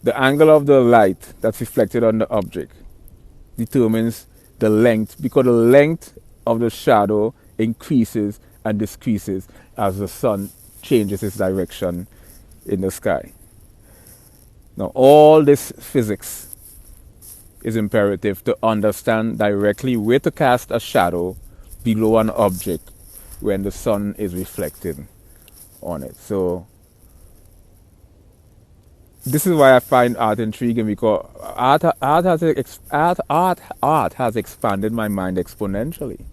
The angle of the light that's reflected on the object determines the length, because the length of the shadow increases and decreases as the sun changes its direction in the sky. Now, all this physics is imperative to understand directly where to cast a shadow below an object when the sun is reflected on it. So this is why I find art intriguing, because art has expanded my mind exponentially.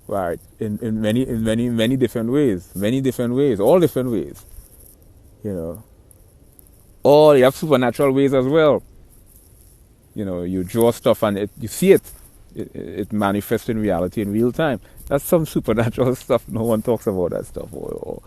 Right, in many different ways, all different ways. You know, or you have supernatural ways as well. You know, you draw stuff and you see it manifests in reality in real time. That's some supernatural stuff. No one talks about that stuff, or